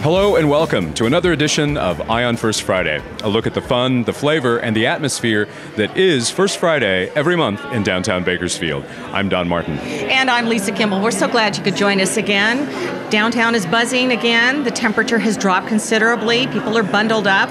Hello and welcome to another edition of Eye on First Friday, a look at the fun, the flavor, and the atmosphere that is First Friday every month in downtown Bakersfield. I'm Don Martin. And I'm Lisa Kimble. We're so glad you could join us again. Downtown is buzzing again. The temperature has dropped considerably. People are bundled up,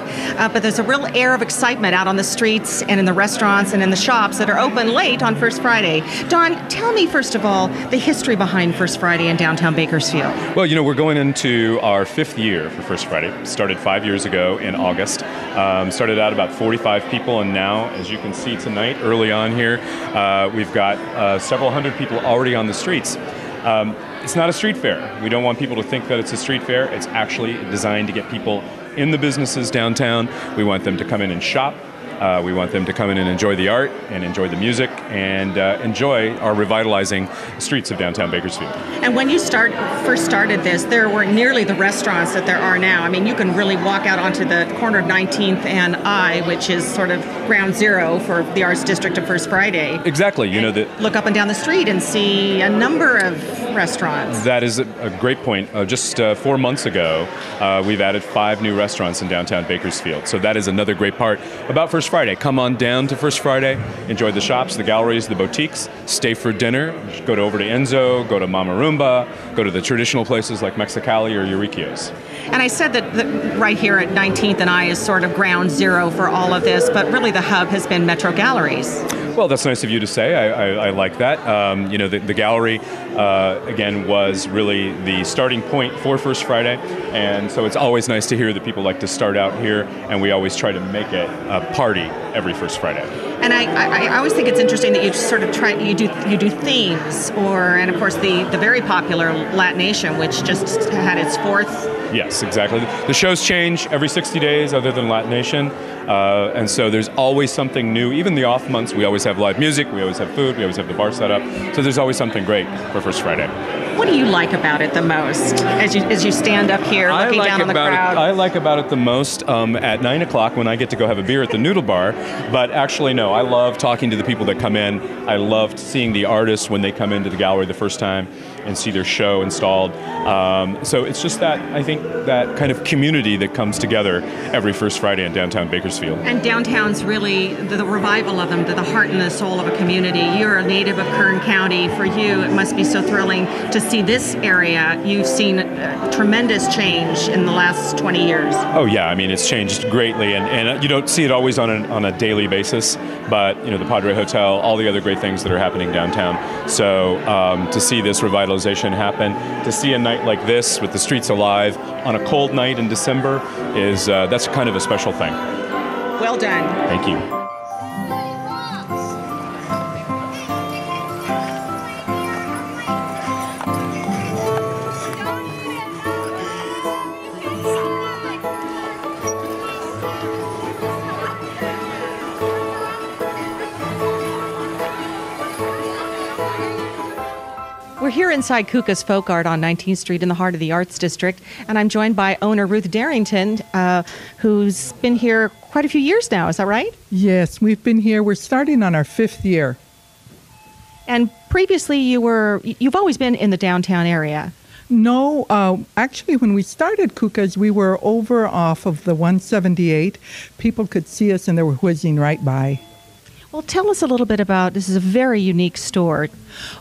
but there's a real air of excitement out on the streets and in the restaurants and in the shops that are open late on First Friday. Don, tell me first of all the history behind First Friday in downtown Bakersfield. Well, we're going into our fifth year for First Friday. Started 5 years ago in August. Started out about 45 people, and now, as you can see tonight, early on here, we've got several hundred people already on the streets. It's not a street fair. We don't want people to think that it's a street fair. It's actually designed to get people in the businesses downtown. We want them to come in and shop. We want them to come in and enjoy the art and enjoy the music and enjoy our revitalizing streets of downtown Bakersfield. And when you first started this, there weren't nearly the restaurants that there are now. I mean, you can really walk out onto the corner of 19th and I, which is sort of ground zero for the Arts District of First Friday. Exactly. Look up and down the street and see a number of restaurants. That is a great point. Just 4 months ago, we've added 5 new restaurants in downtown Bakersfield. So that is another great part about First Friday. Come on down to First Friday, enjoy the shops, the galleries, the boutiques, stay for dinner, go over to Enzo, go to Mama Roomba, go to the traditional places like Mexicali or Eureka's. And I said that right here at 19th and I is sort of ground zero for all of this, but really the hub has been Metro Galleries. Well, that's nice of you to say. I like that. The gallery, again, was really the starting point for First Friday, and so it's always nice to hear that people like to start out here, and we always try to make it a party every First Friday. And I always think it's interesting that you sort of you do themes, and of course the very popular Latination, which just had its 4th. Yes, exactly. The shows change every 60 days other than Latination, and so there's always something new. Even the off months, we always have live music, we always have food, we always have the bar set up, so there's always something great for First Friday. What do you like about it the most as you stand up here looking down on the crowd? I like about it the most at 9 o'clock when I get to go have a beer at the Noodle Bar, but actually no, I love talking to the people that come in. I love seeing the artists when they come into the gallery the first time and see their show installed. So it's just that, I think, that kind of community that comes together every First Friday in downtown Bakersfield. And downtown's really the revival of them, the heart and the soul of a community. You're a native of Kern County. For you, it must be so thrilling to see this area. You've seen tremendous change in the last 20 years. Oh yeah, I mean, it's changed greatly, and you don't see it always on a daily basis, but the Padre Hotel, all the other great things that are happening downtown. So to see this revitalization happen, to see a night like this with the streets alive on a cold night in December that's kind of a special thing. Well done. Thank you. We're here inside Cucas Folk Art on 19th Street in the heart of the Arts District, and I'm joined by owner Ruth Darrington, who's been here quite a few years now. Is that right? Yes, we've been here. We're starting on our 5th year. And previously you've always been in the downtown area. No, actually, when we started Cucas, we were over off of the 178. People could see us and they were whizzing right by. Well, tell us a little bit about, this is a very unique store.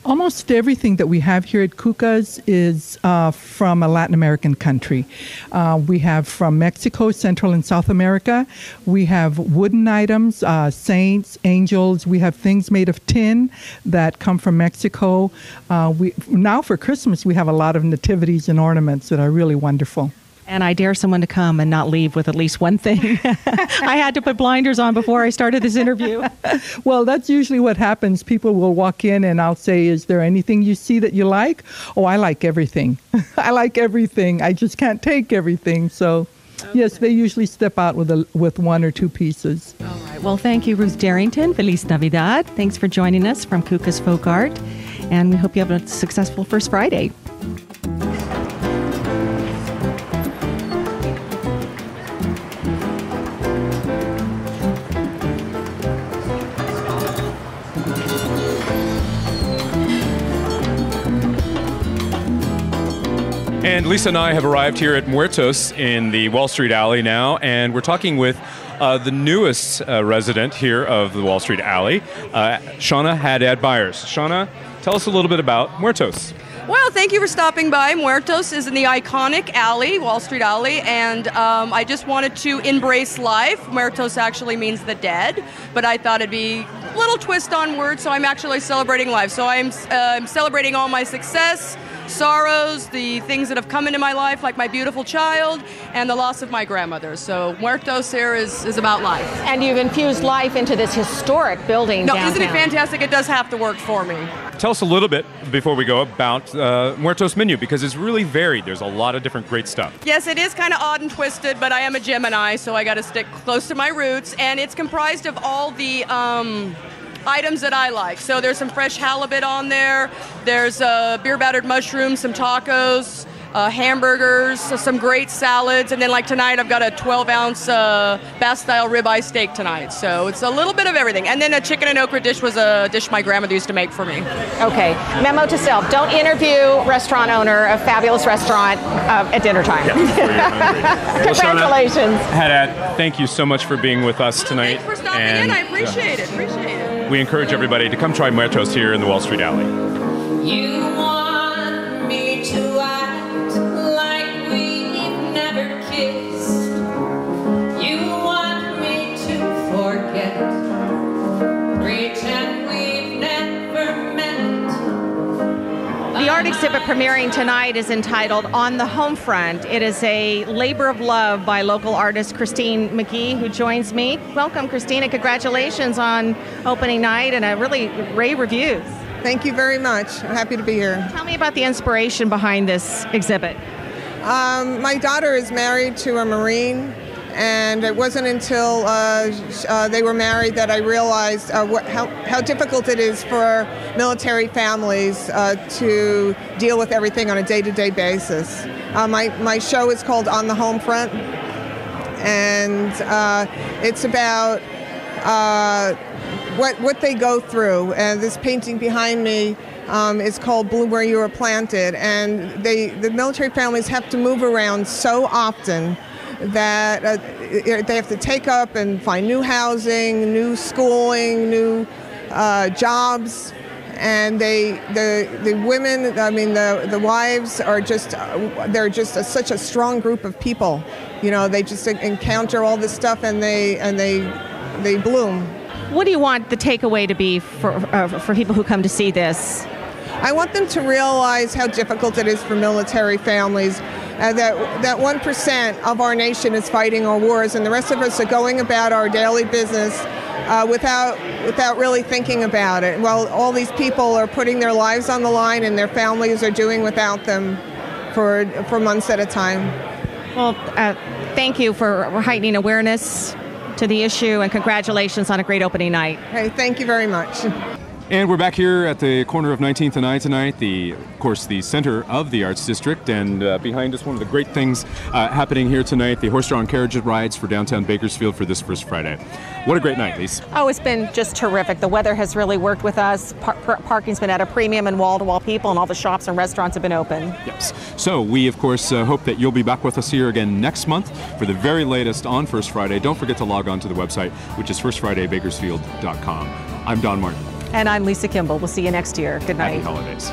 Almost everything that we have here at Cucas is from a Latin American country. We have from Mexico, Central and South America. We have wooden items, saints, angels. We have things made of tin that come from Mexico. Now for Christmas, we have a lot of nativities and ornaments that are really wonderful. And I dare someone to come and not leave with at least one thing. I had to put blinders on before I started this interview. Well, that's usually what happens. People will walk in and I'll say, is there anything you see that you like? Oh, I like everything. I like everything. I just can't take everything. So, okay. Yes, they usually step out with 1 or 2 pieces. All right. Well, thank you, Ruth Darrington. Feliz Navidad. Thanks for joining us from Cucas Folk Art. And we hope you have a successful First Friday. And Lisa and I have arrived here at Muertos in the Wall Street Alley now, and we're talking with the newest resident here of the Wall Street Alley, Shauna Haddad Byers. Shauna, tell us a little bit about Muertos. Well, thank you for stopping by. Muertos is in the iconic alley, Wall Street Alley, and I just wanted to embrace life. Muertos actually means the dead, but I thought it'd be a little twist on words, so I'm actually celebrating life. So I'm celebrating all my success, sorrows, the things that have come into my life, like my beautiful child, and the loss of my grandmother. So Muertos here is about life. And you've infused life into this historic building downtown. Isn't it fantastic? It does have to work for me. Tell us a little bit, before we go, about Muertos menu, because it's really varied. There's a lot of different great stuff. Yes, it is kind of odd and twisted, but I am a Gemini, so I got to stick close to my roots, and it's comprised of all the items that I like. So there's some fresh halibut on there, there's beer battered mushrooms, some tacos, hamburgers, some great salads, and then like tonight I've got a 12-ounce Bath-style ribeye steak tonight. So it's a little bit of everything. And then a chicken and okra dish was a dish my grandmother used to make for me. Okay, memo to self, don't interview restaurant owner of fabulous restaurant at dinner time. Yeah, Congratulations. Well, Haddad, thank you so much for being with us tonight. Thanks for stopping in, I appreciate it. We encourage everybody to come try Muertos here in the Wall Street Alley. You want me to act like we've never kissed. You want me to forget, pretend we've never met. The art exhibit premiering tonight is entitled On the Home Front. It is a labor of love by local artist Christine McGee, who joins me. Welcome, Christina. Congratulations on opening night and a really rave reviews. Thank you very much. I'm happy to be here. Tell me about the inspiration behind this exhibit. My daughter is married to a Marine, and it wasn't until they were married that I realized how difficult it is for military families to deal with everything on a day-to-day basis. My show is called On the Home Front, and it's about what they go through. And this painting behind me is called Bloom Where You Are Planted, and the military families have to move around so often that they have to take up and find new housing, new schooling, new jobs, and the women, I mean the wives are they're just such a strong group of people. You know, they just encounter all this stuff and they bloom. What do you want the takeaway to be for people who come to see this? I want them to realize how difficult it is for military families. That 1% of our nation is fighting our wars, and the rest of us are going about our daily business without really thinking about it. Well, all these people are putting their lives on the line, and their families are doing without them for months at a time. Well, thank you for heightening awareness to the issue, and congratulations on a great opening night. Hey, thank you very much. And we're back here at the corner of 19th and I tonight, of course, the center of the Arts District. And behind us, one of the great things happening here tonight, the horse-drawn carriage rides for Downtown Bakersfield for this first Friday. What a great night, Lisa. Oh, it's been just terrific. The weather has really worked with us. Parking's been at a premium, and wall-to-wall people, and all the shops and restaurants have been open. Yes. So we, of course, hope that you'll be back with us here again next month for the very latest on First Friday. Don't forget to log on to the website, which is firstfridaybakersfield.com. I'm Don Martin. And I'm Lisa Kimble. We'll see you next year. Good night. Happy holidays.